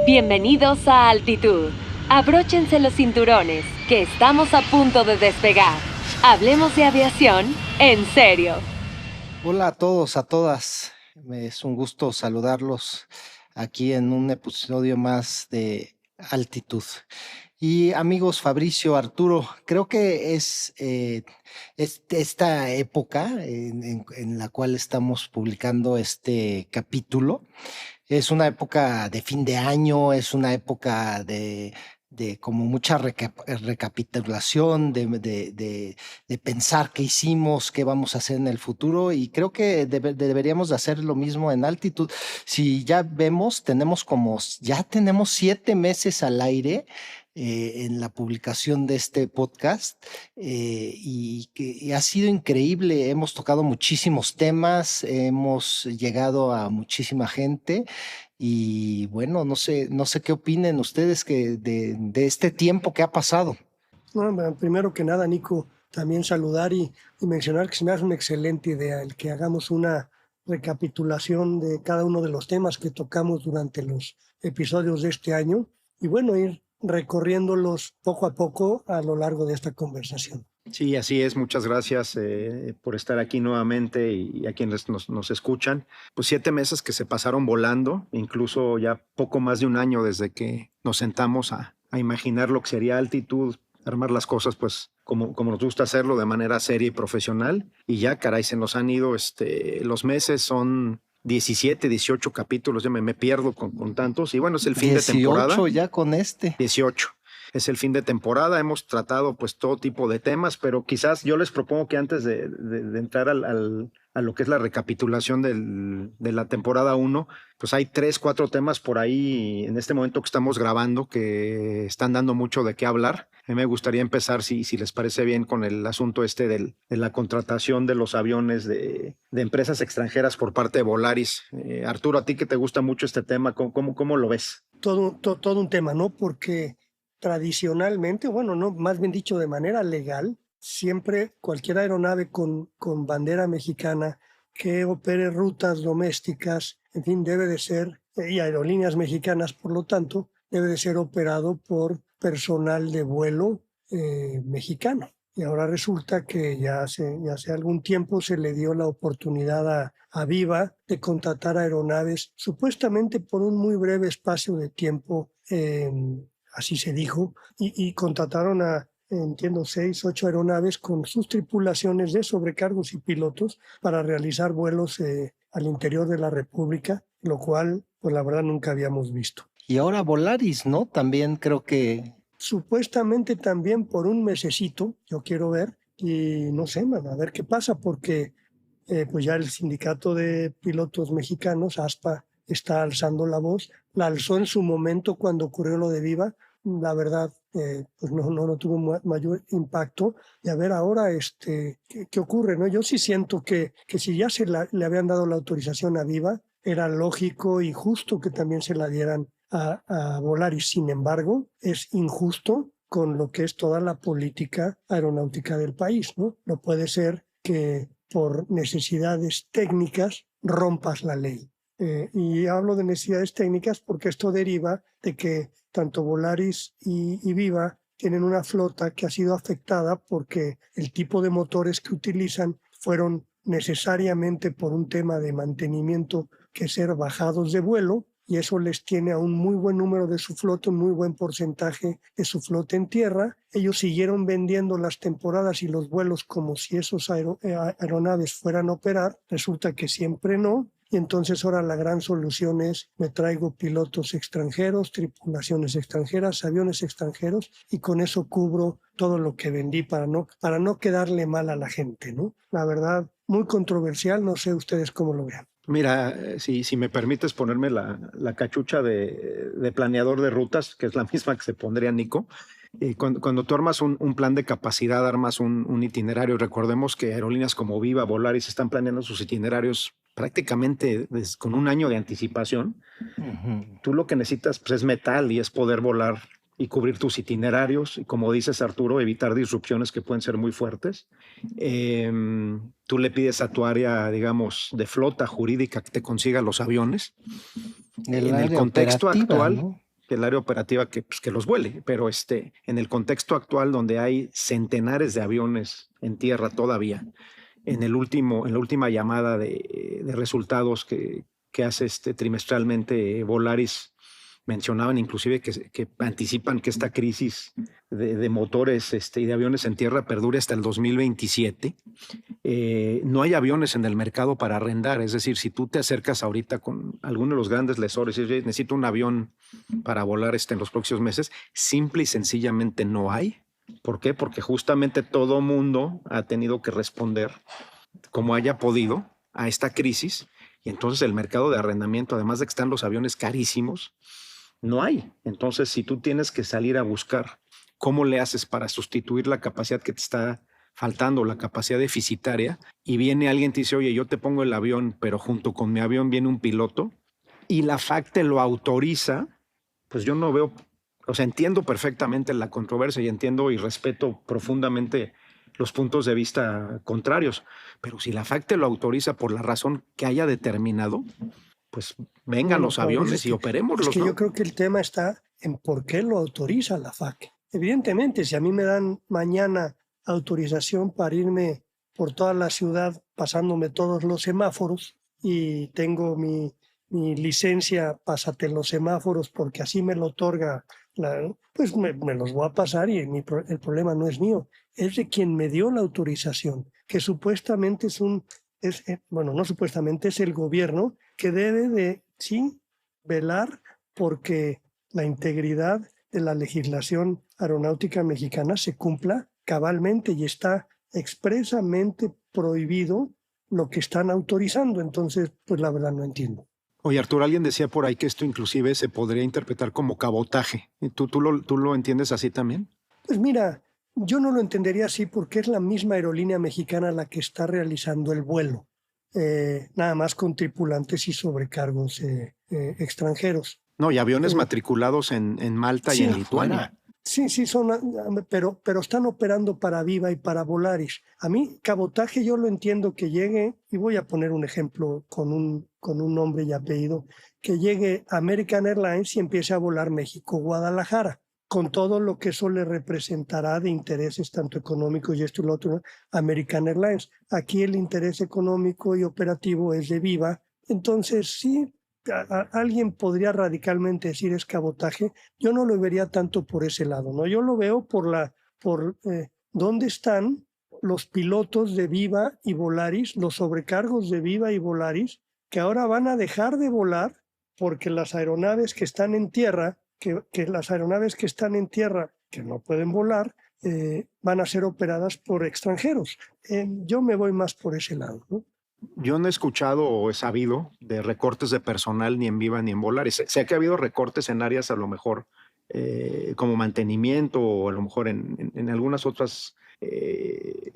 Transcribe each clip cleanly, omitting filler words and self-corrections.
Bienvenidos a Altitud. Abróchense los cinturones, que estamos a punto de despegar. Hablemos de aviación en serio. Hola a todos, a todas. Es un gusto saludarlos aquí en un episodio más de Altitud. Y amigos Fabricio, Arturo, creo que es esta época en la cual estamos publicando este capítulo. Es una época de fin de año, es una época de como mucha recapitulación, de pensar qué hicimos, qué vamos a hacer en el futuro, y creo que deberíamos de hacer lo mismo en Altitud. Si ya vemos, ya tenemos 7 meses al aire en la publicación de este podcast, y ha sido increíble. Hemos tocado muchísimos temas, hemos llegado a muchísima gente. Y bueno, no sé qué opinen ustedes de este tiempo que ha pasado. No, primero que nada, Nico, también saludar y mencionar que se me hace una excelente idea el que hagamos una recapitulación de cada uno de los temas que tocamos durante los episodios de este año y bueno, ir recorriéndolos poco a poco a lo largo de esta conversación. Sí, así es. Muchas gracias por estar aquí nuevamente y a quienes nos escuchan. Pues 7 meses que se pasaron volando, incluso ya poco más de un año desde que nos sentamos a imaginar lo que sería Altitud, armar las cosas pues como nos gusta hacerlo, de manera seria y profesional. Y ya, caray, se nos han ido los meses, son 17, 18 capítulos, ya me pierdo con tantos. Y bueno, es el fin de temporada. 18 ya con este. 18. Es el fin de temporada, hemos tratado pues todo tipo de temas, pero quizás yo les propongo que antes de entrar a lo que es la recapitulación de la temporada 1, pues hay 3, 4 temas por ahí en este momento que estamos grabando que están dando mucho de qué hablar. A mí me gustaría empezar, si les parece bien, con el asunto de la contratación de los aviones de empresas extranjeras por parte de Volaris. Arturo, a ti que te gusta mucho este tema, ¿cómo lo ves? Todo un tema, ¿no? Porque tradicionalmente, bueno, no, más bien dicho, de manera legal, siempre cualquier aeronave con bandera mexicana que opere rutas domésticas, en fin, debe de ser, y aerolíneas mexicanas, por lo tanto, debe de ser operado por personal de vuelo mexicano. Y ahora resulta que ya hace algún tiempo se le dio la oportunidad a Viva de contratar aeronaves supuestamente por un muy breve espacio de tiempo, así se dijo, y contrataron entiendo, 6, 8 aeronaves con sus tripulaciones de sobrecargos y pilotos para realizar vuelos al interior de la República, lo cual, pues la verdad, nunca habíamos visto. Y ahora Volaris, ¿no? También creo que... Supuestamente también por un mesecito, yo quiero ver, y no sé, a ver qué pasa, porque pues ya el sindicato de pilotos mexicanos, ASPA, está alzando la voz. La alzó en su momento cuando ocurrió lo de Viva. La verdad, pues no tuvo mayor impacto. Y a ver ahora qué ocurre, ¿no? Yo sí siento que si ya le habían dado la autorización a Viva, era lógico y justo que también se la dieran a Volaris. Sin embargo, es injusto con lo que es toda la política aeronáutica del país, ¿no? No puede ser que por necesidades técnicas rompas la ley. Y hablo de necesidades técnicas porque esto deriva de que tanto Volaris y Viva tienen una flota que ha sido afectada porque el tipo de motores que utilizan fueron necesariamente por un tema de mantenimiento que ser bajados de vuelo, y eso les tiene a un muy buen número de su flota, un muy buen porcentaje de su flota en tierra. Ellos siguieron vendiendo las temporadas y los vuelos como si esos aeronaves fueran a operar. Resulta que siempre no. Y entonces ahora la gran solución es: me traigo pilotos extranjeros, tripulaciones extranjeras, aviones extranjeros, y con eso cubro todo lo que vendí para no quedarle mal a la gente, ¿no? La verdad, muy controversial, no sé ustedes cómo lo vean. Mira, si me permites ponerme la cachucha de planeador de rutas, que es la misma que se pondría Nico, cuando tú armas un plan de capacidad, armas un itinerario. Recordemos que aerolíneas como Viva, Volaris están planeando sus itinerarios prácticamente con un año de anticipación. Uh-huh. Tú lo que necesitas pues, es metal y es poder volar y cubrir tus itinerarios, y como dices, Arturo, evitar disrupciones que pueden ser muy fuertes. Tú le pides a tu área, digamos, de flota jurídica que te consiga los aviones. En el contexto actual, ¿no? el área operativa que los vuele, pero en el contexto actual donde hay centenares de aviones en tierra todavía, en la última llamada de resultados que hace trimestralmente Volaris, mencionaban inclusive que anticipan que esta crisis de motores y de aviones en tierra perdure hasta el 2027. No hay aviones en el mercado para arrendar, es decir, si tú te acercas ahorita con alguno de los grandes lesores y dices, necesito un avión para volar en los próximos meses, simple y sencillamente no hay. ¿Por qué? Porque justamente todo mundo ha tenido que responder como haya podido a esta crisis, y entonces el mercado de arrendamiento, además de que están los aviones carísimos, no hay. Entonces, si tú tienes que salir a buscar cómo le haces para sustituir la capacidad que te está faltando, la capacidad deficitaria, y viene alguien y te dice, oye, yo te pongo el avión, pero junto con mi avión viene un piloto, y la FAC te lo autoriza, pues yo no veo, o sea, entiendo perfectamente la controversia y entiendo y respeto profundamente los puntos de vista contrarios, pero si la FAC te lo autoriza por la razón que haya determinado, pues vengan los aviones y operémoslos. Es que yo creo que el tema está en por qué lo autoriza la FAC. Evidentemente, si a mí me dan mañana autorización para irme por toda la ciudad pasándome todos los semáforos y tengo mi licencia, pásate los semáforos porque así me lo otorga, pues me los voy a pasar y el problema no es mío, es de quien me dio la autorización, que supuestamente no supuestamente, es el gobierno que debe de, sí, velar porque la integridad de la legislación aeronáutica mexicana se cumpla cabalmente y está expresamente prohibido lo que están autorizando. Entonces, pues la verdad no entiendo. Oye, Arturo, alguien decía por ahí que esto inclusive se podría interpretar como cabotaje. ¿Tú lo entiendes así también? Pues mira, yo no lo entendería así porque es la misma aerolínea mexicana la que está realizando el vuelo, nada más con tripulantes y sobrecargos extranjeros. No, y aviones matriculados en Malta y en Lituania. Sí, pero están operando para Viva y para Volaris. A mí, cabotaje yo lo entiendo que llegue, y voy a poner un ejemplo con un nombre y apellido, que llegue American Airlines y empiece a volar México-Guadalajara, con todo lo que eso le representará de intereses tanto económicos y esto y lo otro, ¿no? American Airlines. Aquí el interés económico y operativo es de Viva. Entonces, sí, alguien podría radicalmente decir es cabotaje. Yo no lo vería tanto por ese lado, ¿no? Yo lo veo por dónde están los pilotos de Viva y Volaris, los sobrecargos de Viva y Volaris, que ahora van a dejar de volar porque las aeronaves que están en tierra, que no pueden volar, van a ser operadas por extranjeros. Yo me voy más por ese lado, ¿no? Yo no he escuchado o he sabido de recortes de personal ni en Viva ni en Volaris. Sé que ha habido recortes en áreas a lo mejor como mantenimiento o a lo mejor en algunas otras,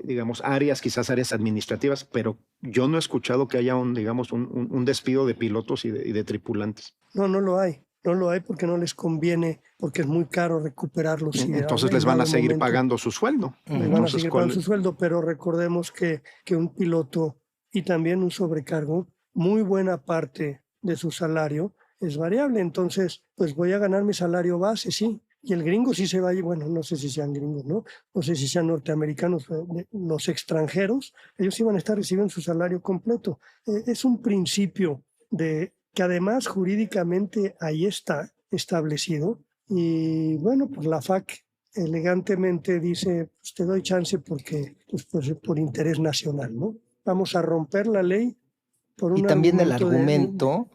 digamos, áreas, quizás áreas administrativas, pero yo no he escuchado que haya un despido de pilotos y de tripulantes. No lo hay. No lo hay porque no les conviene, porque es muy caro recuperarlos. Entonces les van a seguir pagando su sueldo. Les van a seguir pagando su sueldo, pero recordemos que un piloto y también un sobrecargo, muy buena parte de su salario es variable. Entonces, pues voy a ganar mi salario base, sí. Y el gringo sí se va, bueno, no sé si sean gringos, ¿no? No sé si sean norteamericanos, los extranjeros, ellos sí van a estar recibiendo su salario completo. Es un principio que además jurídicamente ahí está establecido. Y bueno, pues la FAC elegantemente dice, pues te doy chance porque pues por interés nacional, ¿no? Vamos a romper la ley por un y también el argumento,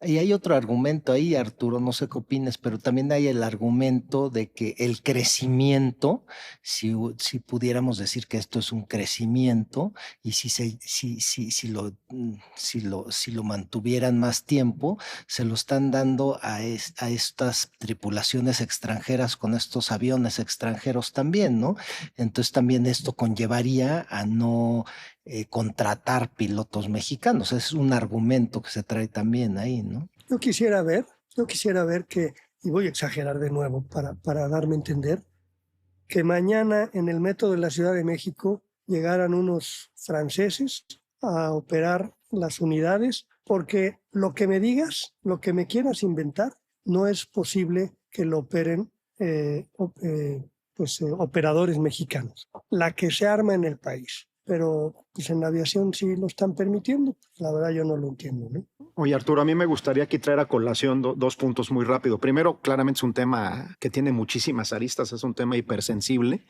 y hay otro argumento ahí, Arturo, no sé qué opines, pero también hay el argumento de que el crecimiento, si pudiéramos decir que esto es un crecimiento, y si lo mantuvieran más tiempo, se lo están dando a estas tripulaciones extranjeras con estos aviones extranjeros también, ¿no? Entonces también esto conllevaría a no contratar pilotos mexicanos. Es un argumento que se trae también ahí, ¿no? Yo quisiera ver que, y voy a exagerar de nuevo para darme a entender, que mañana en el metro de la Ciudad de México llegaran unos franceses a operar las unidades, porque lo que me digas, lo que me quieras inventar, no es posible que lo operen operadores mexicanos. La que se arma en el país. Pero pues en la aviación sí lo están permitiendo. La verdad yo no lo entiendo, ¿no? Oye, Arturo, a mí me gustaría aquí traer a colación dos puntos muy rápido. Primero, claramente es un tema que tiene muchísimas aristas, es un tema hipersensible.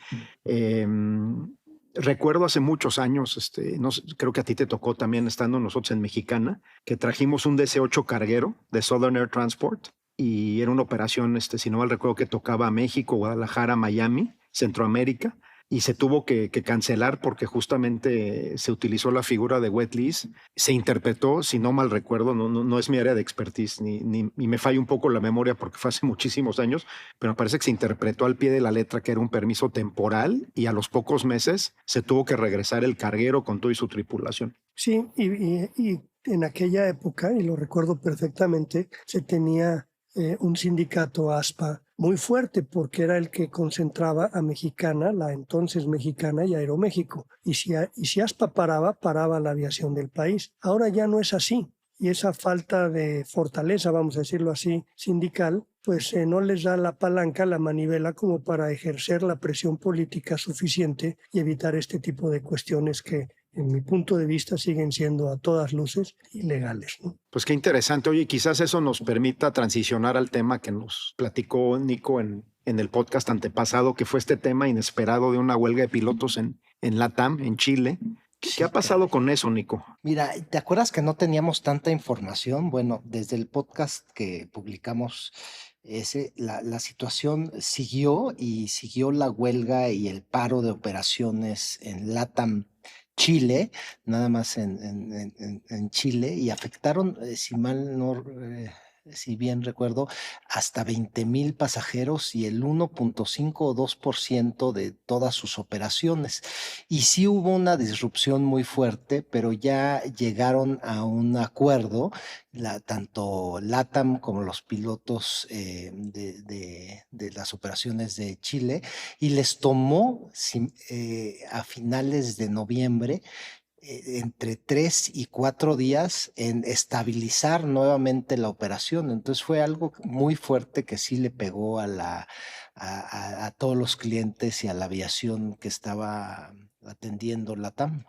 Recuerdo hace muchos años, no sé, creo que a ti te tocó también estando nosotros en Mexicana, que trajimos un DC-8 carguero de Southern Air Transport y era una operación, si no mal recuerdo, que tocaba a México, Guadalajara, Miami, Centroamérica, y se tuvo que cancelar porque justamente se utilizó la figura de wet lease. Se interpretó, si no mal recuerdo, no es mi área de expertise, ni me falla un poco la memoria porque fue hace muchísimos años, pero me parece que se interpretó al pie de la letra que era un permiso temporal y a los pocos meses se tuvo que regresar el carguero con todo y su tripulación. Sí, y en aquella época, y lo recuerdo perfectamente, se tenía un sindicato ASPA muy fuerte porque era el que concentraba a Mexicana, la entonces Mexicana y Aeroméxico. Y si ASPA paraba la aviación del país. Ahora ya no es así. Y esa falta de fortaleza, vamos a decirlo así, sindical, pues no les da la palanca, la manivela como para ejercer la presión política suficiente y evitar este tipo de cuestiones que, en mi punto de vista, siguen siendo a todas luces ilegales, ¿no? Pues qué interesante. Oye, quizás eso nos permita transicionar al tema que nos platicó Nico en el podcast antepasado, que fue este tema inesperado de una huelga de pilotos en LATAM, en Chile. ¿Qué ha pasado con eso, Nico? Mira, ¿te acuerdas que no teníamos tanta información? Bueno, desde el podcast que publicamos, la situación siguió la huelga y el paro de operaciones en LATAM Chile, nada más en Chile, y afectaron, si bien recuerdo, hasta 20,000 pasajeros y el 1.5 o 2% de todas sus operaciones. Y sí hubo una disrupción muy fuerte, pero ya llegaron a un acuerdo, tanto LATAM como los pilotos de las operaciones de Chile, y les tomó a finales de noviembre entre 3 y 4 días en estabilizar nuevamente la operación. Entonces fue algo muy fuerte que sí le pegó a todos los clientes y a la aviación que estaba atendiendo LATAM.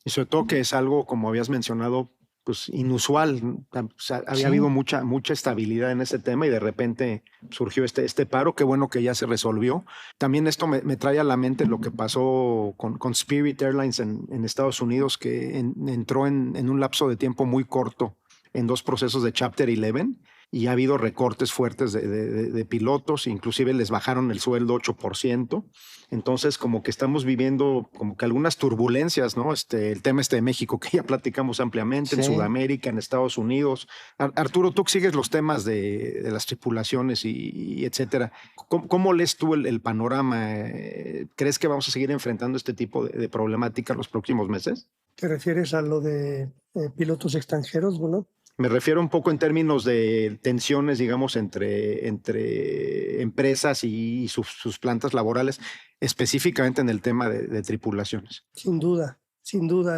Y sobre todo que es algo, como habías mencionado, pues inusual. O sea, había Sí. habido mucha estabilidad en ese tema y de repente surgió este paro. Qué bueno que ya se resolvió. También esto me trae a la mente lo que pasó con Spirit Airlines en Estados Unidos, que entró en un lapso de tiempo muy corto en 2 procesos de Chapter 11 y ha habido recortes fuertes de pilotos, inclusive les bajaron el sueldo 8%. Entonces, como que estamos viviendo como que algunas turbulencias, ¿no? El tema de México que ya platicamos ampliamente, en Sí. Sudamérica, en Estados Unidos. Arturo, tú que sigues los temas de las tripulaciones y etcétera. ¿Cómo lees tú el panorama? ¿Crees que vamos a seguir enfrentando este tipo de problemática los próximos meses? ¿Te refieres a lo de pilotos extranjeros, bueno? Me refiero un poco en términos de tensiones, digamos, entre empresas y sus plantas laborales, específicamente en el tema de tripulaciones. Sin duda,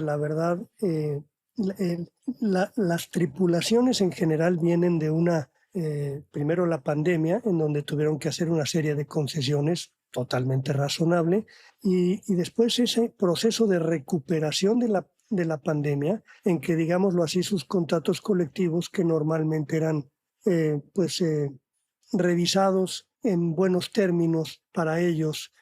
la verdad, las tripulaciones en general vienen de primero la pandemia, en donde tuvieron que hacer una serie de concesiones totalmente razonable, y después ese proceso de recuperación de la pandemia, en que, digámoslo así, sus contratos colectivos, que normalmente eran revisados en buenos términos para ellos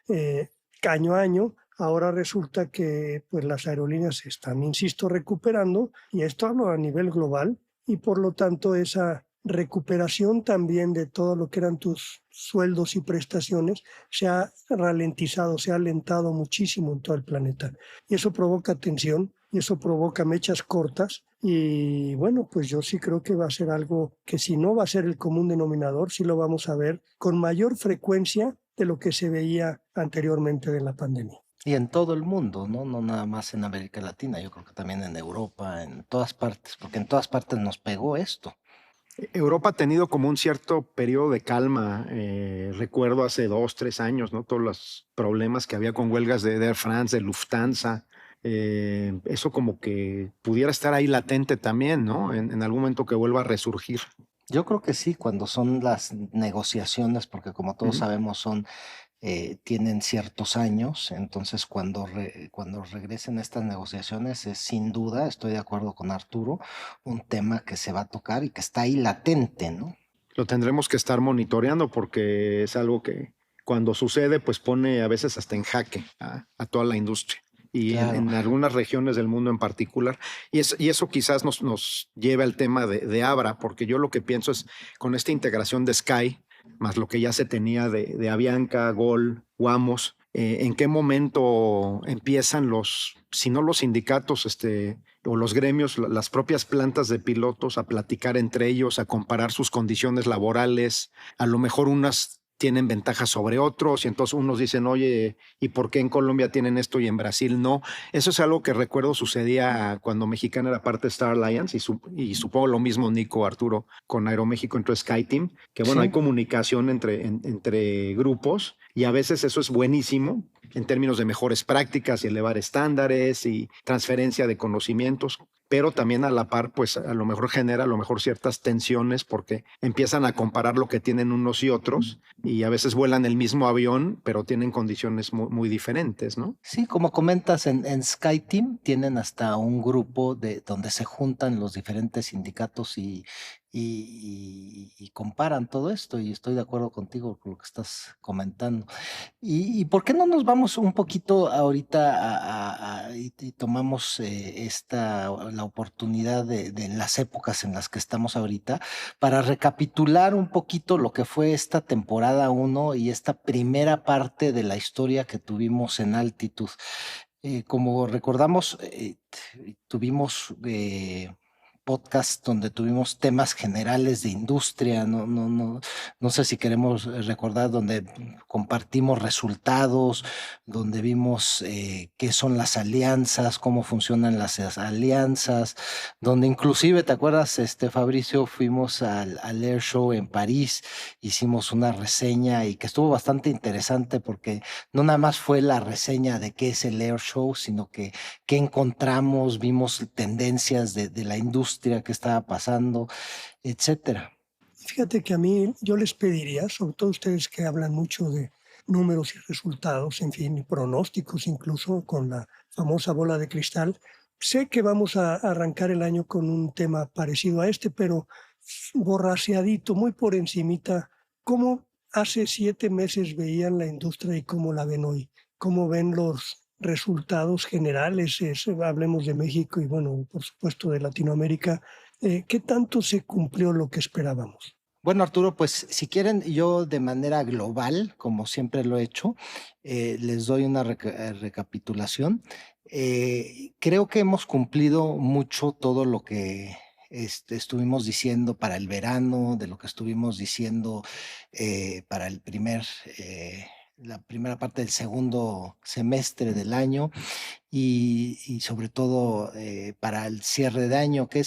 año a año, ahora resulta que pues, las aerolíneas se están, insisto, recuperando, y esto hablo a nivel global, y por lo tanto esa recuperación también de todo lo que eran tus sueldos y prestaciones se ha ralentizado, se ha alentado muchísimo en todo el planeta. Y eso provoca tensión, y eso provoca mechas cortas, y bueno, pues yo sí creo que va a ser algo que, si no va a ser el común denominador, sí lo vamos a ver con mayor frecuencia de lo que se veía anteriormente de la pandemia. Y en todo el mundo, ¿no? No nada más en América Latina, yo creo que también en Europa, en todas partes, porque en todas partes nos pegó esto. Europa ha tenido como un cierto periodo de calma. Recuerdo hace 2, 3 años, ¿no? Todos los problemas que había con huelgas de Air France, de Lufthansa. Eso como que pudiera estar ahí latente también, ¿no? En algún momento que vuelva a resurgir. Yo creo que sí, cuando son las negociaciones, porque como todos Ujú. sabemos tienen ciertos años, entonces cuando regresen estas negociaciones es sin duda, estoy de acuerdo con Arturo, un tema que se va a tocar y que está ahí latente, ¿no? Lo tendremos que estar monitoreando porque es algo que cuando sucede, pues pone a veces hasta en jaque a toda la industria y Claro. en algunas regiones del mundo en particular. Y eso quizás nos lleve al tema de Abra, porque yo lo que pienso es con esta integración de Sky, más lo que ya se tenía de Avianca, Gol, Wamos, ¿en qué momento empiezan si no los sindicatos, o los gremios, las propias plantas de pilotos a platicar entre ellos, a comparar sus condiciones laborales? A lo mejor unas tienen ventajas sobre otros y entonces unos dicen, oye, ¿y por qué en Colombia tienen esto y en Brasil no? Eso es algo que recuerdo sucedía cuando Mexicana era parte de Star Alliance y supongo lo mismo Nico, Arturo, con Aeroméxico entró SkyTeam, que bueno, hay Sí. comunicación entre grupos y a veces eso es buenísimo en términos de mejores prácticas y elevar estándares y transferencia de conocimientos, pero también a la par, pues a lo mejor genera a lo mejor ciertas tensiones porque empiezan a comparar lo que tienen unos y otros y a veces vuelan el mismo avión, pero tienen condiciones muy diferentes, ¿no? Sí, como comentas, en SkyTeam tienen hasta un grupo donde se juntan los diferentes sindicatos y comparan todo esto, y estoy de acuerdo contigo con lo que estás comentando. ¿Y por qué no nos vamos un poquito ahorita y tomamos la oportunidad de las épocas en las que estamos ahorita para recapitular un poquito lo que fue esta temporada uno y esta primera parte de la historia que tuvimos en Altitud? Como recordamos, tuvimos podcast donde tuvimos temas generales de industria, no sé si queremos recordar, donde compartimos resultados, donde vimos qué son las alianzas, cómo funcionan las alianzas, donde inclusive, ¿te acuerdas, Fabricio? Fuimos al Air Show en París, hicimos una reseña y que estuvo bastante interesante porque no nada más fue la reseña de qué es el Air Show, sino que qué encontramos, vimos tendencias de la industria que estaba pasando, etcétera. Fíjate que a mí yo les pediría, sobre todo ustedes que hablan mucho de números y resultados, en fin, y pronósticos incluso con la famosa bola de cristal. Sé que vamos a arrancar el año con un tema parecido a este, pero borraseadito, muy por encimita. ¿Cómo hace 7 meses veían la industria y cómo la ven hoy? ¿Cómo ven los resultados generales? Hablemos de México y, bueno, por supuesto de Latinoamérica. ¿Qué tanto se cumplió lo que esperábamos? Bueno, Arturo, pues si quieren, yo de manera global, como siempre lo he hecho, les doy una recapitulación. Creo que hemos cumplido mucho todo lo que estuvimos diciendo para el verano, de lo que estuvimos diciendo para la primera parte del segundo semestre del año y sobre todo para el cierre de año, que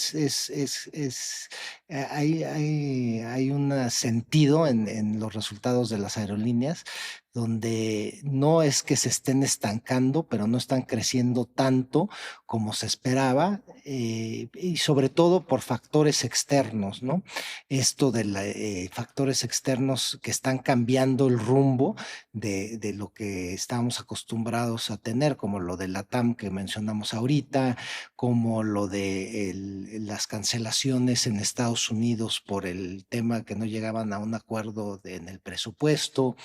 hay un sentido en los resultados de las aerolíneas, donde no es que se estén estancando, pero no están creciendo tanto como se esperaba, y sobre todo por factores externos, ¿no? Esto de factores externos que están cambiando el rumbo de lo que estábamos acostumbrados a tener, como lo de la TAM que mencionamos ahorita, como lo de las cancelaciones en Estados Unidos por el tema que no llegaban a un acuerdo en el presupuesto,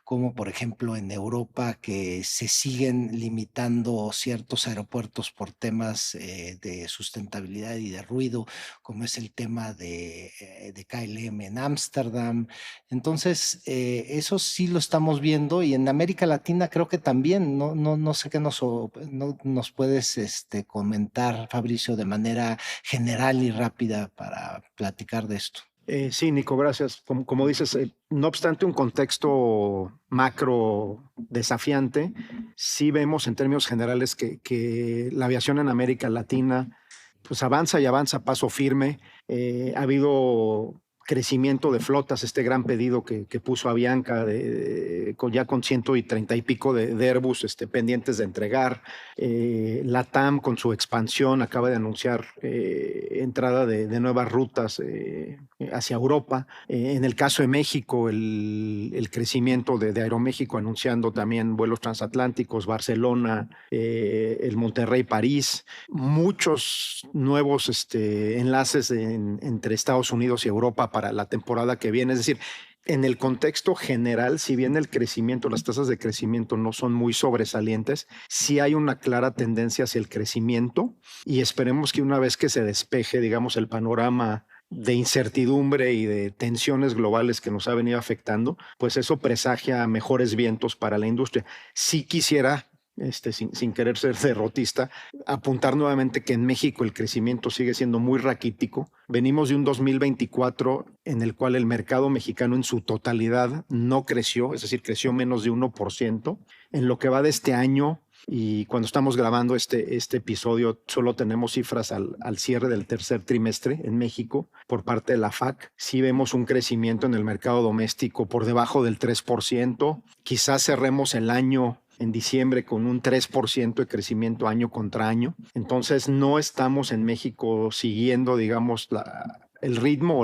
como por ejemplo en Europa que se siguen limitando ciertos aeropuertos por temas de sustentabilidad y de ruido, como es el tema de KLM en Ámsterdam. Entonces, eso sí lo estamos viendo y en América Latina creo que también, no sé qué nos puedes comentar, Fabricio, de manera general y rápida para platicar de esto. Sí, Nico, gracias. Como dices, no obstante un contexto macro desafiante, sí vemos en términos generales que la aviación en América Latina pues avanza y avanza a paso firme. Ha habido crecimiento de flotas, este gran pedido que puso Avianca ya con 130 y pico de Airbus pendientes de entregar. LATAM con su expansión acaba de anunciar entrada de nuevas rutas hacia Europa. En el caso de México, el crecimiento de Aeroméxico anunciando también vuelos transatlánticos, Barcelona, el Monterrey-París, muchos nuevos enlaces entre Estados Unidos y Europa para la temporada que viene. Es decir, en el contexto general, si bien el crecimiento, las tasas de crecimiento no son muy sobresalientes, sí hay una clara tendencia hacia el crecimiento y esperemos que una vez que se despeje, digamos, el panorama de incertidumbre y de tensiones globales que nos ha venido afectando, pues eso presagia mejores vientos para la industria. Sí quisiera, sin querer ser derrotista, apuntar nuevamente que en México el crecimiento sigue siendo muy raquítico. Venimos de un 2024 en el cual el mercado mexicano en su totalidad no creció, es decir, creció menos de 1%. En lo que va de este año, y cuando estamos grabando este episodio, solo tenemos cifras al cierre del tercer trimestre en México por parte de la FAC. Sí vemos un crecimiento en el mercado doméstico por debajo del 3%. Quizás cerremos el año en diciembre con un 3% de crecimiento año contra año. Entonces no estamos en México siguiendo, digamos, el ritmo.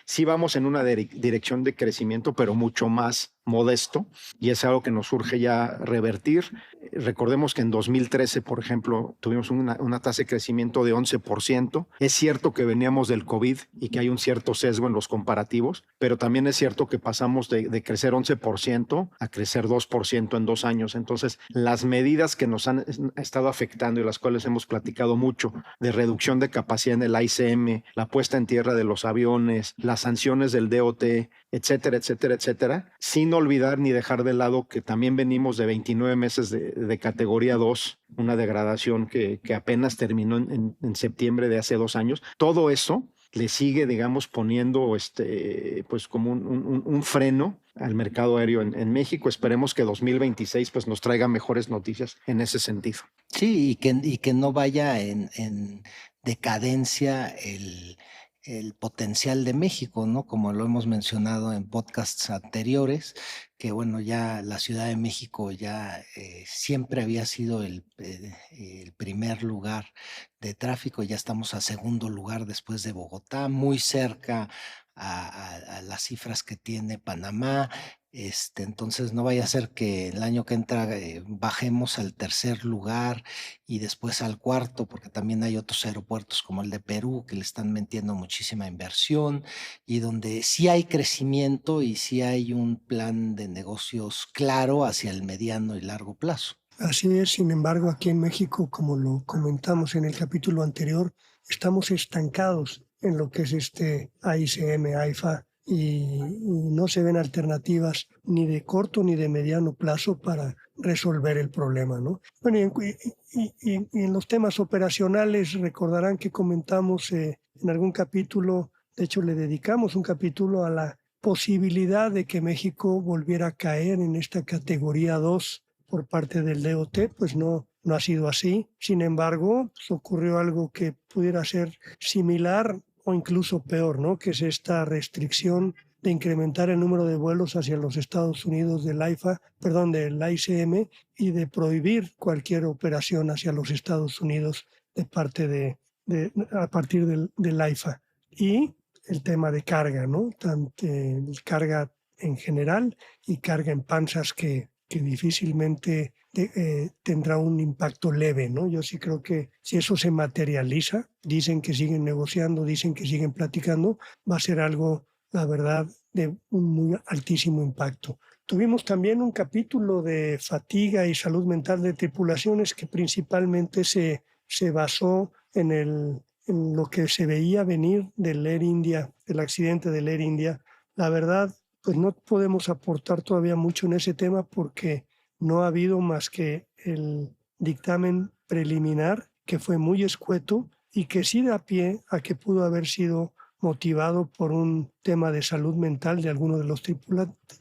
Sí vamos en una dirección de crecimiento, pero mucho más modesto, y es algo que nos urge ya revertir. Recordemos que en 2013, por ejemplo, tuvimos una tasa de crecimiento de 11%. Es cierto que veníamos del COVID y que hay un cierto sesgo en los comparativos, pero también es cierto que pasamos de crecer 11% a crecer 2% en 2 años. Entonces, las medidas que nos han estado afectando y las cuales hemos platicado mucho, de reducción de capacidad en el AICM, la puesta en tierra de los aviones, las sanciones del DOT, etcétera, etcétera, etcétera, sin olvidar ni dejar de lado que también venimos de 29 meses de categoría 2, una degradación que apenas terminó en septiembre de hace 2 años. Todo eso le sigue, digamos, poniendo pues como un freno al mercado aéreo en México. Esperemos que 2026 pues nos traiga mejores noticias en ese sentido. Sí, y que no vaya en decadencia el potencial de México, ¿no? Como lo hemos mencionado en podcasts anteriores, que bueno, ya la Ciudad de México ya siempre había sido el primer lugar de tráfico, ya estamos a segundo lugar después de Bogotá, muy cerca a las cifras que tiene Panamá. Entonces no vaya a ser que el año que entra bajemos al tercer lugar y después al cuarto, porque también hay otros aeropuertos como el de Perú que le están metiendo muchísima inversión y donde sí hay crecimiento y sí hay un plan de negocios claro hacia el mediano y largo plazo. Así es, sin embargo, aquí en México, como lo comentamos en el capítulo anterior, estamos estancados en lo que es AICM, AIFA, y no se ven alternativas ni de corto ni de mediano plazo para resolver el problema, ¿no? Bueno, y en los temas operacionales recordarán que comentamos en algún capítulo, de hecho le dedicamos un capítulo a la posibilidad de que México volviera a caer en esta categoría 2 por parte del DOT, pues no ha sido así. Sin embargo, pues ocurrió algo que pudiera ser similar o incluso peor, ¿no? Que es esta restricción de incrementar el número de vuelos hacia los Estados Unidos del AICM, y de prohibir cualquier operación hacia los Estados Unidos de parte a partir del AIFA. Y el tema de carga, ¿no? Tanto carga en general y carga en panzas que difícilmente tendrá un impacto leve, ¿no? Yo sí creo que si eso se materializa, dicen que siguen negociando, dicen que siguen platicando, va a ser algo, la verdad, de un muy altísimo impacto. Tuvimos también un capítulo de fatiga y salud mental de tripulaciones que principalmente se basó en lo que se veía venir del Air India, del accidente del Air India. La verdad, pues no podemos aportar todavía mucho en ese tema porque no ha habido más que el dictamen preliminar, que fue muy escueto y que sí da pie a que pudo haber sido motivado por un tema de salud mental de alguno de los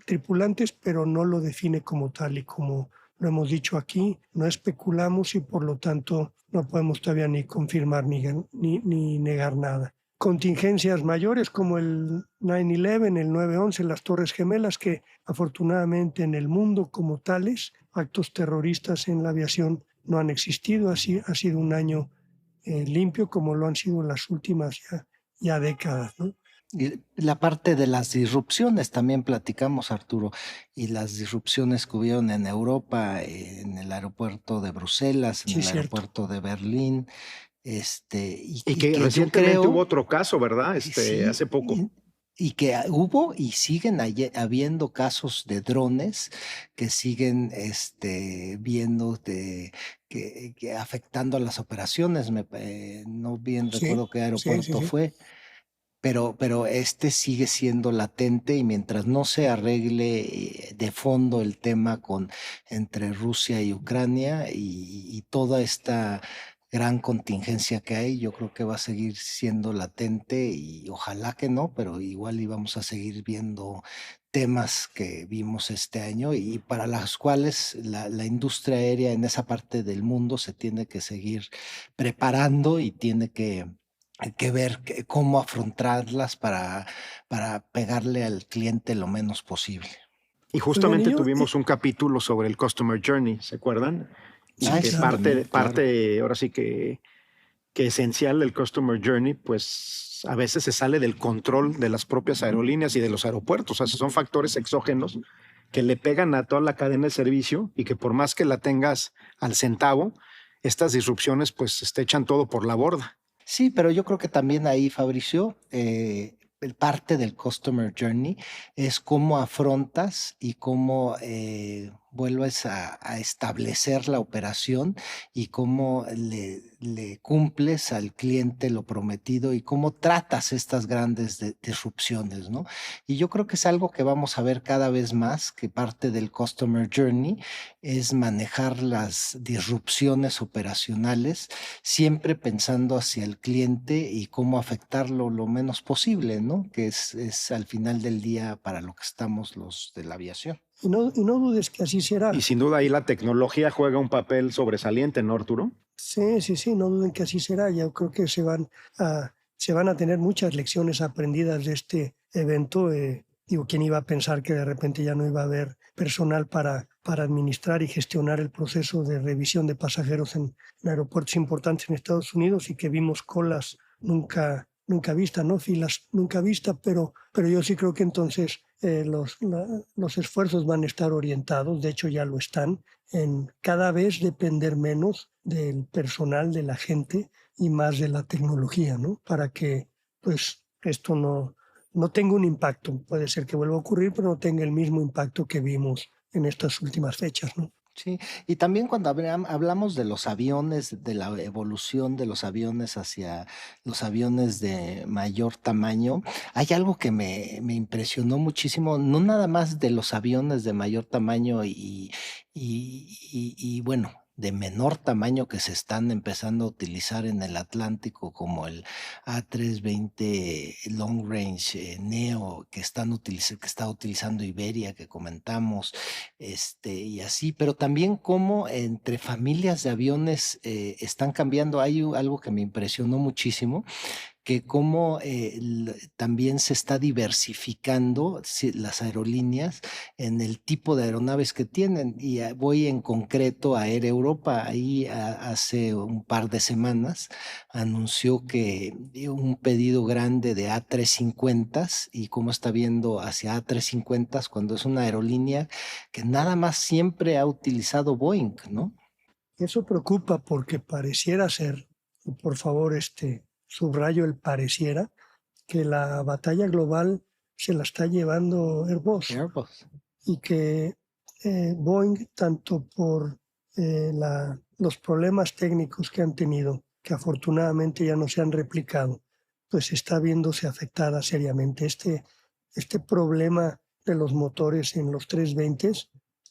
tripulantes, pero no lo define como tal, y como lo hemos dicho aquí, no especulamos y por lo tanto no podemos todavía ni confirmar ni negar nada. contingencias mayores como el 9/11, el 9/11, las Torres Gemelas, que afortunadamente en el mundo como tales, actos terroristas en la aviación no han existido. Así ha sido un año limpio como lo han sido las últimas ya décadas, ¿no? Y la parte de las disrupciones también platicamos, Arturo, y las disrupciones que hubieron en Europa, en el aeropuerto de Bruselas, en Sí, el cierto. aeropuerto de Berlín, Y y que que yo recientemente hubo creo, otro caso, ¿verdad? sí, Hace poco. y que hubo y siguen habiendo casos de drones que siguen viendo que afectando a las operaciones. No bien Sí, recuerdo qué sí, sí, aeropuerto sí. fue, pero este sigue siendo latente y mientras no se arregle de fondo el tema entre Rusia y Ucrania y toda esta gran contingencia que hay, yo creo que va a seguir siendo latente y ojalá que no, pero igual íbamos a seguir viendo temas que vimos este año y para las cuales la industria aérea en esa parte del mundo se tiene que seguir preparando y tiene que ver cómo afrontarlas para pegarle al cliente lo menos posible. Y Oigan, y justamente yo, tuvimos un capítulo sobre el Customer Journey, ¿se acuerdan? Y sí, Ay, que sí, claro. también, claro. ahora sí que esencial del Customer Journey, pues a veces se sale del control de las propias aerolíneas y de los aeropuertos. O sea, son factores exógenos que le pegan a toda la cadena de servicio y que por más que la tengas al centavo, estas disrupciones pues te echan todo por la borda. Sí, pero yo creo que también ahí, Fabricio, parte del Customer Journey es cómo afrontas y cómo vuelves a establecer la operación y cómo le cumples al cliente lo prometido y cómo tratas estas grandes disrupciones, ¿no? Y yo creo que es algo que vamos a ver cada vez más, que parte del Customer Journey es manejar las disrupciones operacionales siempre pensando hacia el cliente y cómo afectarlo lo menos posible, ¿no? Que es al final del día para lo que estamos los de la aviación. Y no dudes que así Y será. sin duda ahí la tecnología juega un papel sobresaliente, ¿no, Arturo? Sí, sí, sí, no duden que así será. Yo creo que se van a tener muchas lecciones aprendidas de este evento. Digo, ¿quién iba a pensar que de repente ya no iba a haber personal para administrar y gestionar el proceso de revisión de pasajeros en aeropuertos importantes en Estados Unidos y que vimos colas nunca vistas, ¿no? Filas nunca vistas, pero yo sí creo que entonces los esfuerzos van a estar orientados, de hecho ya lo están, en cada vez depender menos del personal, de la gente y más de la tecnología, ¿no? Para que pues esto no tenga un impacto. Puede ser que vuelva a ocurrir, pero no tenga el mismo impacto que vimos en estas últimas fechas, ¿no? Sí, y también cuando hablamos de los aviones, de la evolución de los aviones hacia los aviones de mayor tamaño, hay algo que me impresionó muchísimo, no nada más de los aviones de mayor tamaño y bueno, de menor tamaño que se están empezando a utilizar en el Atlántico, como el A320 Long Range Neo que está utilizando Iberia, que comentamos y así, pero también cómo entre familias de aviones están cambiando. Hay algo que me impresionó muchísimo, que cómo también se está diversificando las aerolíneas en el tipo de aeronaves que tienen. Y voy en concreto a Air Europa, ahí hace un par de semanas anunció que dio un pedido grande de A350 y cómo está viendo hacia A350 cuando es una aerolínea que nada más siempre ha utilizado Boeing, ¿no? Eso preocupa porque pareciera ser, y por favor, subrayo el pareciera, que la batalla global se la está llevando Airbus Airbus. y que Boeing, tanto por los problemas técnicos que han tenido, que afortunadamente ya no se han replicado, pues está viéndose afectada seriamente. Este problema de los motores en los 320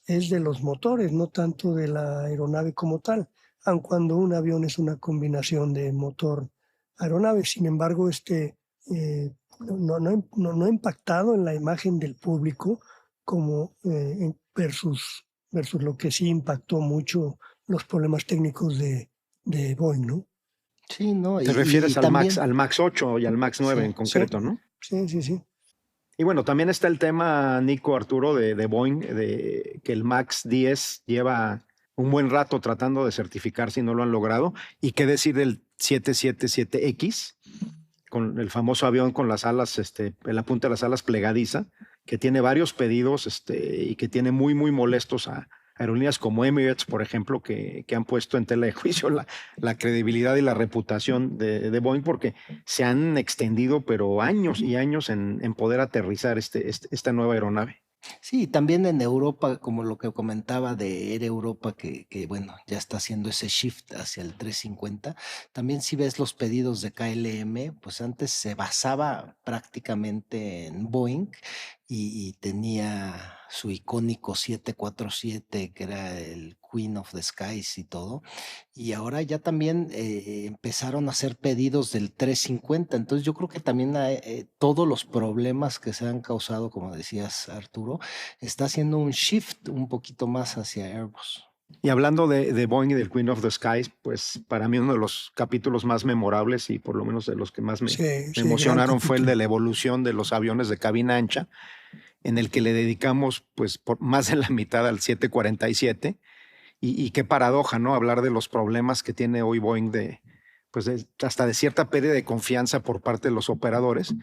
es de los motores, no tanto de la aeronave como tal, aun cuando un avión es una combinación de motor aeronave. Sin embargo, no ha impactado en la imagen del público como versus lo que sí impactó mucho los problemas técnicos de Boeing, ¿no? Sí, ¿no? Te refieres También, al Max 8 y al Max 9 en sí, concreto, ¿no? Sí. Y bueno, también está el tema, Nico, Arturo, de Boeing, que el Max 10 lleva un buen rato tratando de certificar si no lo han logrado. ¿Y qué decir del 777X, con el famoso avión con las alas, en la punta de las alas plegadiza, que tiene varios pedidos y que tiene muy, muy molestos a aerolíneas como Emirates, por ejemplo, que han puesto en tela de juicio la credibilidad y la reputación de Boeing, porque se han extendido, pero años y años en poder aterrizar esta nueva aeronave. sí, también en Europa, como lo que comentaba de Air Europa, que bueno, ya está haciendo ese shift hacia el 350. También si ves los pedidos de KLM, pues antes se basaba prácticamente en Boeing y tenía su icónico 747, que era el Queen of the Skies y todo. Y ahora ya también empezaron a hacer pedidos del 350. Entonces yo creo que también todos los problemas que se han causado, como decías Arturo, está haciendo un shift un poquito más hacia Airbus. Y hablando de Boeing y del Queen of the Skies, pues para mí uno de los capítulos más memorables y por lo menos de los que más me Sí, gran emocionaron fue el de capítulo. la evolución de los aviones de cabina ancha, en el que le dedicamos pues por más de la mitad al 747. Y qué paradoja, ¿no? Hablar de los problemas que tiene hoy Boeing pues hasta de cierta pérdida de confianza por parte de los operadores,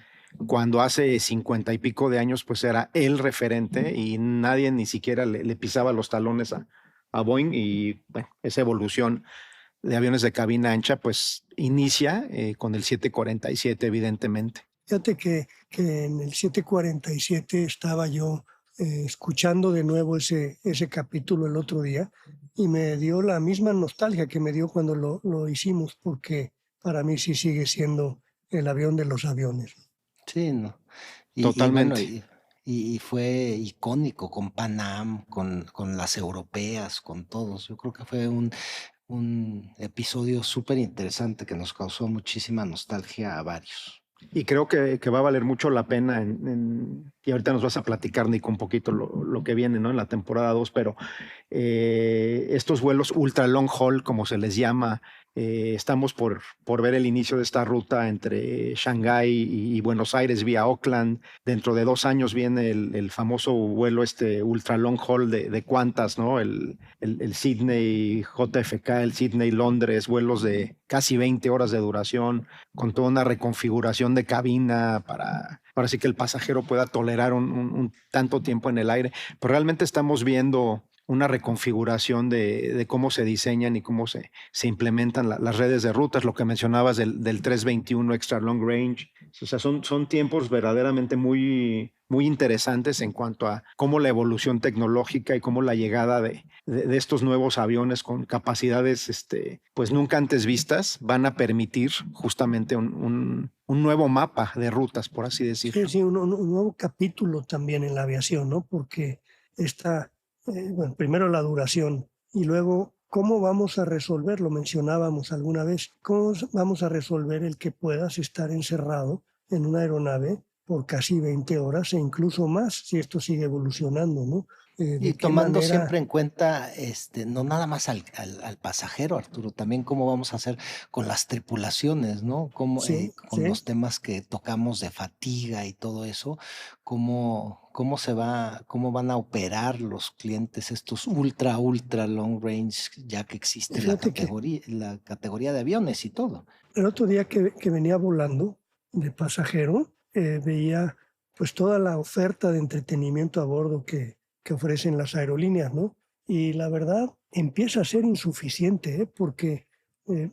cuando hace 50 y pico de años pues era el referente y nadie ni siquiera le pisaba los talones a Boeing. Y bueno, esa evolución de aviones de cabina ancha pues inicia con el 747, evidentemente. Fíjate que en el 747 estaba yo escuchando de nuevo ese capítulo el otro día y me dio la misma nostalgia que me dio cuando lo hicimos, porque para mí sí sigue siendo el avión de los aviones. Sí, ¿no? Y bueno, Totalmente. y fue icónico con Pan Am, con las europeas, con todos. Yo creo que fue un episodio súper interesante que nos causó muchísima nostalgia a varios. Y creo que va a valer mucho la pena y ahorita nos vas a platicar, Nico, un poquito lo que viene, ¿no? En la temporada 2, pero estos vuelos ultra long haul, como se les llama, estamos por ver el inicio de esta ruta entre Shanghái y Buenos Aires vía Auckland. Dentro de 2 años viene el famoso vuelo ultra long haul de Qantas, ¿no? El Sydney JFK, el Sydney Londres, vuelos de casi 20 horas de duración, con toda una reconfiguración de cabina para sí que el pasajero pueda tolerar un tanto tiempo en el aire. Pero realmente estamos viendo una reconfiguración de cómo se diseñan y cómo se implementan las redes de rutas, lo que mencionabas del 321 Extra Long Range. O sea, son tiempos verdaderamente muy, muy interesantes en cuanto a cómo la evolución tecnológica y cómo la llegada de estos nuevos aviones con capacidades pues nunca antes vistas van a permitir justamente un nuevo mapa de rutas, por así decirlo. Sí, un nuevo capítulo también en la aviación, ¿no? Porque está, bueno, primero la duración y luego cómo vamos a resolver, lo mencionábamos alguna vez, cómo vamos a resolver el que puedas estar encerrado en una aeronave por casi 20 horas e incluso más si esto sigue evolucionando, ¿no? Y ¿De qué tomando manera? siempre en cuenta, no nada más al pasajero, Arturo, también cómo vamos a hacer con las tripulaciones, ¿no? Cómo, Sí, con los temas que tocamos de fatiga y todo eso, cómo van a operar los clientes estos ultra long range, ya que existe fíjate que la categoría de aviones y todo. el otro día que venía volando de pasajero, veía pues toda la oferta de entretenimiento a bordo que ofrecen las aerolíneas, ¿no? Y la verdad empieza a ser insuficiente, ¿eh? Porque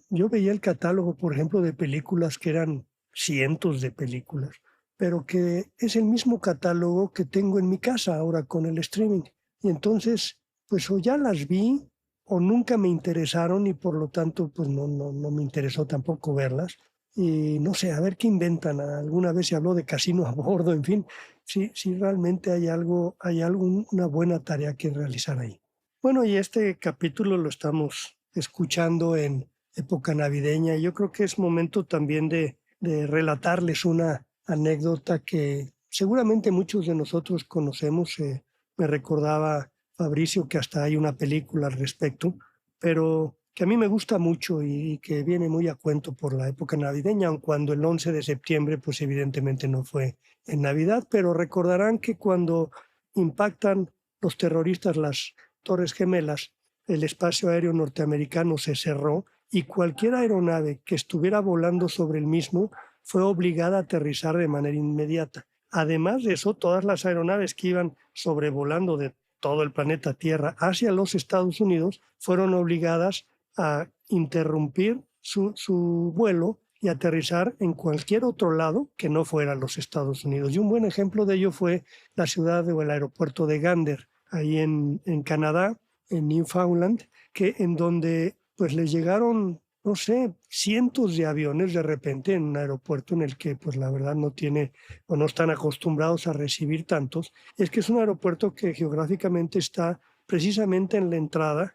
yo veía el catálogo, por ejemplo, de películas que eran cientos de películas, pero que es el mismo catálogo que tengo en mi casa ahora con el streaming. Y entonces, pues o ya las vi o nunca me interesaron y por lo tanto pues no me interesó tampoco verlas. Y no sé, a ver qué inventan. Alguna vez se habló de casino a bordo, en fin, sí realmente una buena tarea que realizar ahí. Bueno, y este capítulo lo estamos escuchando en época navideña. Yo creo que es momento también de relatarles una anécdota que seguramente muchos de nosotros conocemos. Me recordaba Fabricio que hasta hay una película al respecto, pero que a mí me gusta mucho y que viene muy a cuento por la época navideña, aun cuando el 11 de septiembre pues evidentemente no fue en Navidad, pero recordarán que cuando impactan los terroristas las Torres Gemelas, el espacio aéreo norteamericano se cerró y cualquier aeronave que estuviera volando sobre el mismo fue obligada a aterrizar de manera inmediata. Además de eso, todas las aeronaves que iban sobrevolando de todo el planeta Tierra hacia los Estados Unidos fueron obligadas a interrumpir su vuelo y aterrizar en cualquier otro lado que no fuera los Estados Unidos. Y un buen ejemplo de ello fue la ciudad o el aeropuerto de Gander, ahí en Canadá, en Newfoundland, en donde pues les llegaron, no sé, cientos de aviones de repente en un aeropuerto en el que pues la verdad no tiene o no están acostumbrados a recibir tantos. Es que es un aeropuerto que geográficamente está precisamente en la entrada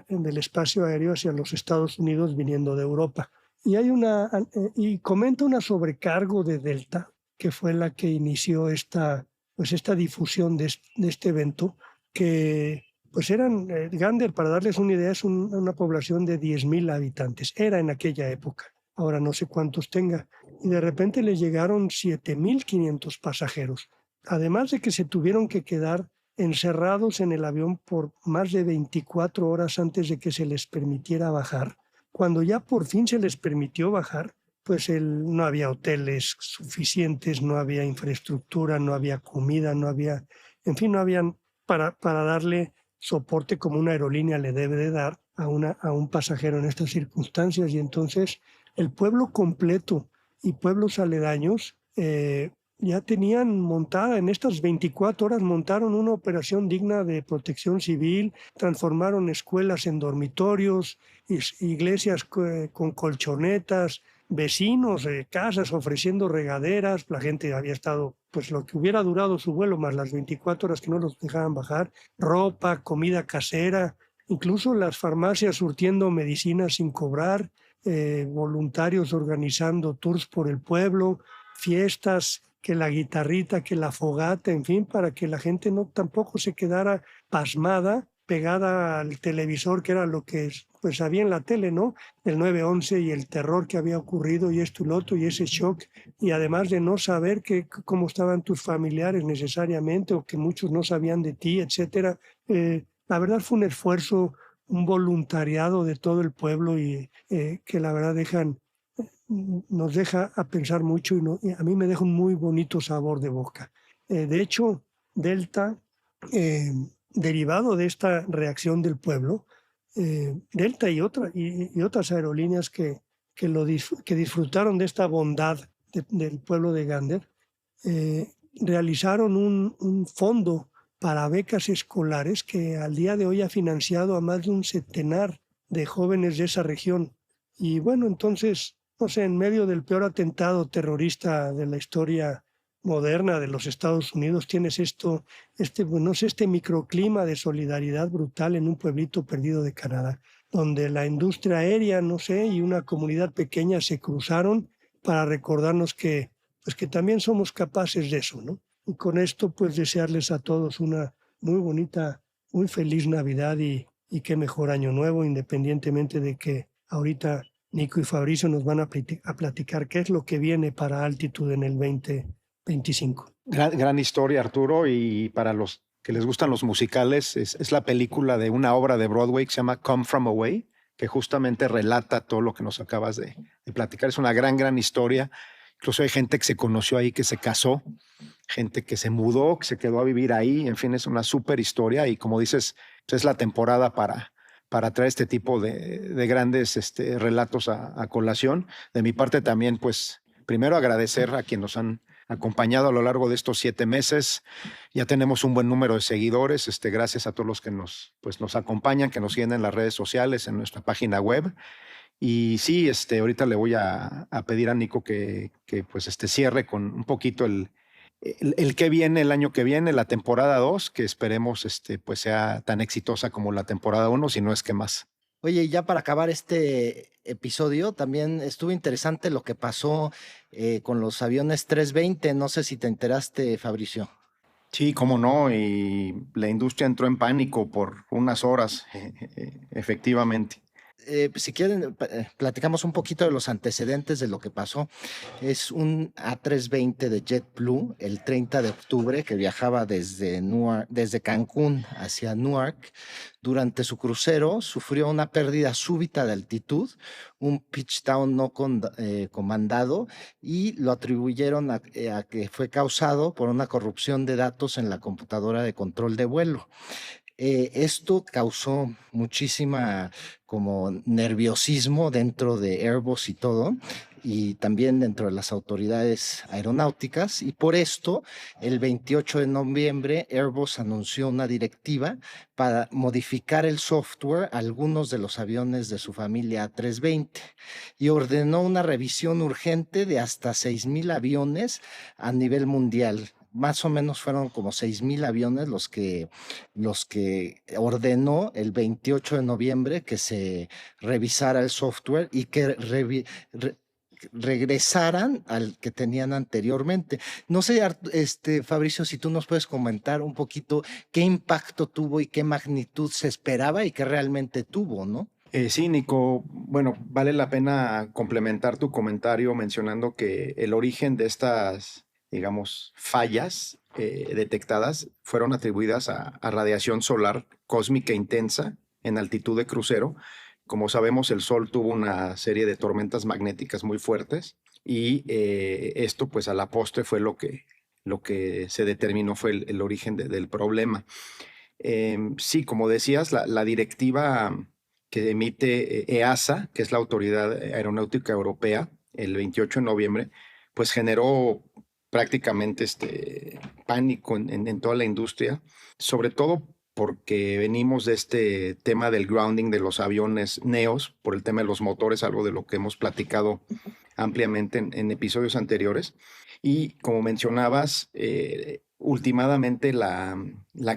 del espacio aéreo hacia los Estados Unidos viniendo de Europa. Y comenta una sobrecargo de Delta, que fue la que inició esta difusión de este evento, que pues Gander, para darles una idea, es una población de 10,000 habitantes. Era en aquella época, ahora no sé cuántos tenga. Y de repente les llegaron 7,500 pasajeros. Además de que se tuvieron que quedar encerrados en el avión por más de 24 horas antes de que se les permitiera bajar. Cuando ya por fin se les permitió bajar, pues no había hoteles suficientes, no había infraestructura, no había comida, no habían para darle soporte como una aerolínea le debe de dar a un pasajero en estas circunstancias. Y entonces el pueblo completo y pueblos aledaños ya tenían montada, en estas 24 horas montaron una operación digna de protección civil, transformaron escuelas en dormitorios, iglesias con colchonetas, vecinos, casas ofreciendo regaderas. La gente había estado, pues lo que hubiera durado su vuelo, más las 24 horas que no los dejaban bajar, ropa, comida casera, incluso las farmacias surtiendo medicinas sin cobrar, voluntarios organizando tours por el pueblo, fiestas, que la guitarrita, que la fogata, en fin, para que la gente tampoco se quedara pasmada, pegada al televisor, que era lo que pues había en la tele, ¿no? El 9/11 y el terror que había ocurrido y esto y lo otro y ese shock, y además de no saber cómo estaban tus familiares necesariamente o que muchos no sabían de ti, etcétera. La verdad fue un esfuerzo, un voluntariado de todo el pueblo y que la verdad nos deja a pensar mucho y a mí me deja un muy bonito sabor de boca. De hecho, Delta, derivado de esta reacción del pueblo, Delta y otras aerolíneas que disfrutaron de esta bondad del pueblo de Gander, realizaron un fondo para becas escolares que al día de hoy ha financiado a más de un centenar de jóvenes de esa región. Y bueno, entonces, no sé, en medio del peor atentado terrorista de la historia moderna de los Estados Unidos, tienes este microclima de solidaridad brutal en un pueblito perdido de Canadá, donde la industria aérea, no sé, y una comunidad pequeña se cruzaron para recordarnos que también somos capaces de eso, ¿no? Y con esto, pues, desearles a todos una muy bonita, muy feliz Navidad y qué mejor año nuevo, independientemente de que ahorita Nico y Fabricio nos van a platicar qué es lo que viene para Altitude en el 2025. Gran historia, Arturo, y para los que les gustan los musicales, es la película de una obra de Broadway que se llama Come From Away, que justamente relata todo lo que nos acabas de platicar. Es una gran historia. Incluso hay gente que se conoció ahí, que se casó, gente que se mudó, que se quedó a vivir ahí. En fin, es una súper historia y como dices, pues es la temporada para traer este tipo de grandes relatos a colación. De mi parte también, pues, primero agradecer a quienes nos han acompañado a lo largo de estos 7 meses. Ya tenemos un buen número de seguidores. Gracias a todos los que nos acompañan, que nos siguen en las redes sociales, en nuestra página web. Y sí, ahorita le voy a pedir a Nico que pues cierre con un poquito el que viene el año que viene, la temporada 2, que esperemos pues sea tan exitosa como la temporada 1, si no es que más. Oye, y ya para acabar este episodio, también estuvo interesante lo que pasó con los aviones 320. No sé si te enteraste, Fabricio. Sí, cómo no, y la industria entró en pánico por unas horas, efectivamente. Si quieren, platicamos un poquito de los antecedentes de lo que pasó. Es un A320 de JetBlue el 30 de octubre que viajaba desde Cancún hacia Newark. Durante su crucero sufrió una pérdida súbita de altitud, un pitch down no comandado, y lo atribuyeron a que fue causado por una corrupción de datos en la computadora de control de vuelo. Esto causó muchísima como nerviosismo dentro de Airbus y todo, y también dentro de las autoridades aeronáuticas, y por esto el 28 de noviembre Airbus anunció una directiva para modificar el software a algunos de los aviones de su familia A320 y ordenó una revisión urgente de hasta 6,000 aviones a nivel mundial. Más o menos fueron como 6,000 aviones los que ordenó el 28 de noviembre que se revisara el software y que regresaran al que tenían anteriormente. No sé, Fabricio, si tú nos puedes comentar un poquito qué impacto tuvo y qué magnitud se esperaba y qué realmente tuvo, ¿no? Sí, Nico, bueno, vale la pena complementar tu comentario mencionando que el origen de estas, digamos, fallas detectadas fueron atribuidas a radiación solar cósmica intensa en altitud de crucero. Como sabemos, el Sol tuvo una serie de tormentas magnéticas muy fuertes y esto, pues, a la postre fue lo que se determinó fue el origen del problema. Sí, como decías, la directiva que emite EASA, que es la Autoridad Aeronáutica Europea, el 28 de noviembre, pues generó prácticamente pánico en toda la industria, sobre todo porque venimos de este tema del grounding de los aviones neos, por el tema de los motores, algo de lo que hemos platicado ampliamente en episodios anteriores. Y como mencionabas, últimamente la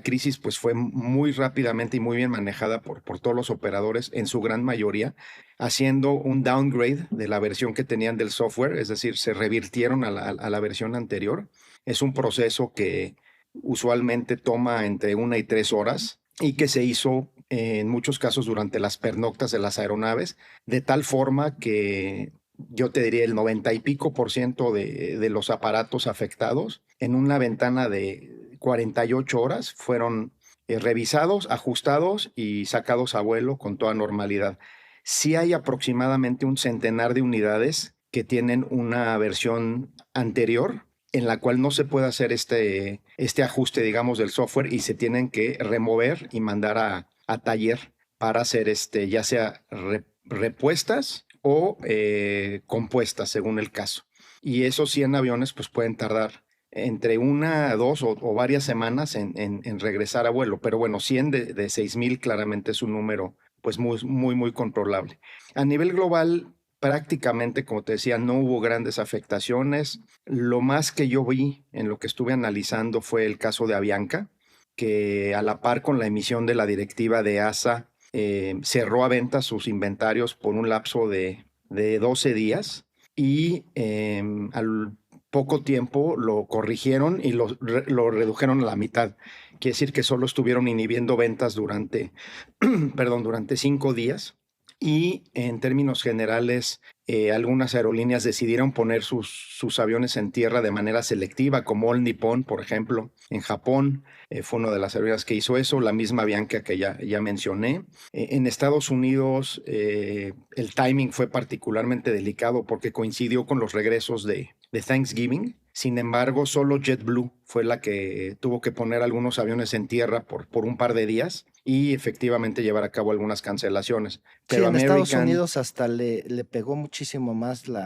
crisis pues fue muy rápidamente y muy bien manejada por todos los operadores, en su gran mayoría, haciendo un downgrade de la versión que tenían del software, es decir, se revirtieron a la versión anterior. Es un proceso que usualmente toma entre 1 y 3 horas y que se hizo en muchos casos durante las pernoctas de las aeronaves, de tal forma que yo te diría el 90 y pico % de los aparatos afectados en una ventana de 48 horas fueron revisados, ajustados y sacados a vuelo con toda normalidad. Sí hay aproximadamente un centenar de unidades que tienen una versión anterior en la cual no se puede hacer este ajuste, digamos, del software y se tienen que remover y mandar a taller para hacer ya sea repuestas o compuestas según el caso. Y esos 100 aviones pues pueden tardar entre 1, 2 o varias semanas en regresar a vuelo. Pero bueno, 100 de 6,000 claramente es un número pues muy, muy, muy controlable. A nivel global, prácticamente, como te decía, no hubo grandes afectaciones. Lo más que yo vi en lo que estuve analizando fue el caso de Avianca, que a la par con la emisión de la directiva de ASA, cerró a venta sus inventarios por un lapso de 12 días y al poco tiempo lo corrigieron y lo redujeron a la mitad. Quiere decir que solo estuvieron inhibiendo ventas durante 5 días. Y en términos generales, algunas aerolíneas decidieron poner sus aviones en tierra de manera selectiva, como All Nippon, por ejemplo, en Japón. Fue una de las aerolíneas que hizo eso, la misma Avianca que ya mencioné. En Estados Unidos, el timing fue particularmente delicado porque coincidió con los regresos de Thanksgiving. Sin embargo, solo JetBlue fue la que tuvo que poner algunos aviones en tierra por un par de días y efectivamente llevar a cabo algunas cancelaciones. Pero sí, en Estados Unidos hasta le pegó muchísimo más lo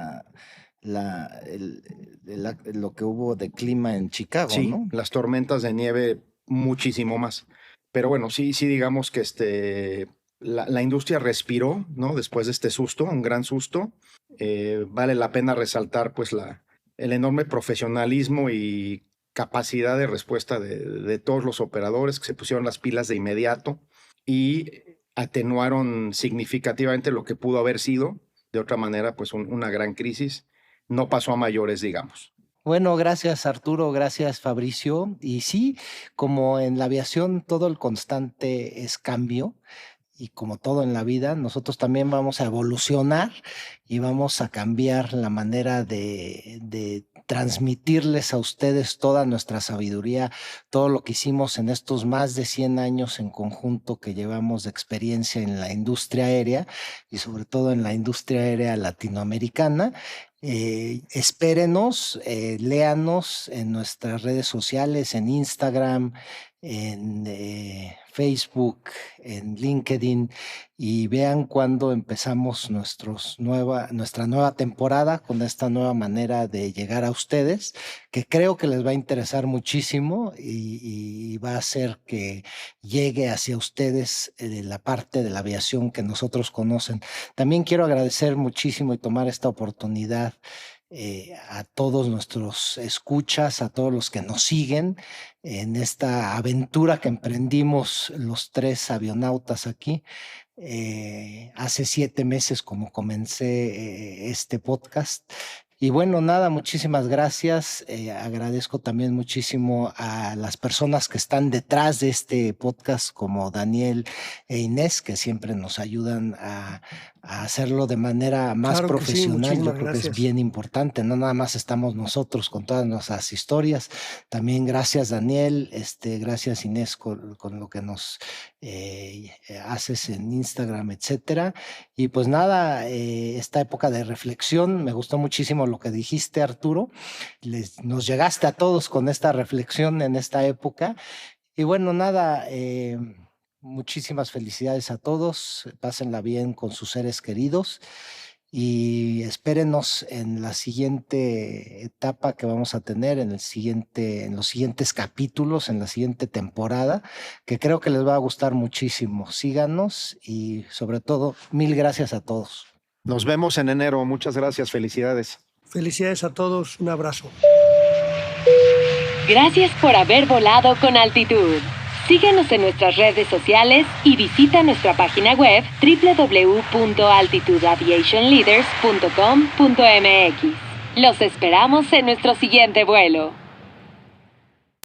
que hubo de clima en Chicago, sí, ¿no? Las tormentas de nieve muchísimo más. Pero bueno, sí digamos que la industria respiró, ¿no? Después de este susto, un gran susto. Vale la pena resaltar pues el enorme profesionalismo y capacidad de respuesta de todos los operadores que se pusieron las pilas de inmediato y atenuaron significativamente lo que pudo haber sido, de otra manera, pues una gran crisis. No pasó a mayores, digamos. Bueno, gracias Arturo, gracias Fabricio. Y sí, como en la aviación todo el constante es cambio, y como todo en la vida, nosotros también vamos a evolucionar y vamos a cambiar la manera de transmitirles a ustedes toda nuestra sabiduría, todo lo que hicimos en estos más de 100 años en conjunto que llevamos de experiencia en la industria aérea y sobre todo en la industria aérea latinoamericana. Espérenos, léanos en nuestras redes sociales, en Instagram, en Facebook, en LinkedIn, y vean cuándo empezamos nuestra nueva temporada con esta nueva manera de llegar a ustedes, que creo que les va a interesar muchísimo y va a hacer que llegue hacia ustedes la parte de la aviación que nosotros conocen. También quiero agradecer muchísimo y tomar esta oportunidad a todos nuestros escuchas, a todos los que nos siguen en esta aventura que emprendimos los 3 avionautas aquí. Hace 7 meses como comencé este podcast. Y bueno, nada, muchísimas gracias. Agradezco también muchísimo a las personas que están detrás de este podcast, como Daniel e Inés, que siempre nos ayudan a hacerlo de manera más profesional. Sí, yo creo que es bien importante, no nada más estamos nosotros con todas nuestras historias. También gracias, Daniel, gracias, Inés, con lo que nos haces en Instagram, etcétera. Y pues nada, esta época de reflexión, me gustó muchísimo lo que dijiste, Arturo. Nos llegaste a todos con esta reflexión en esta época. Y bueno, nada, muchísimas felicidades a todos. Pásenla bien con sus seres queridos y espérenos en la siguiente etapa que vamos a tener, en los siguientes capítulos, en la siguiente temporada, que creo que les va a gustar muchísimo. Síganos y sobre todo, 1000 gracias a todos. Nos vemos en enero. Muchas gracias. Felicidades. Felicidades a todos. Un abrazo. Gracias por haber volado con altitud. Síguenos en nuestras redes sociales y visita nuestra página web www.altitudeaviationleaders.com.mx. Los esperamos en nuestro siguiente vuelo.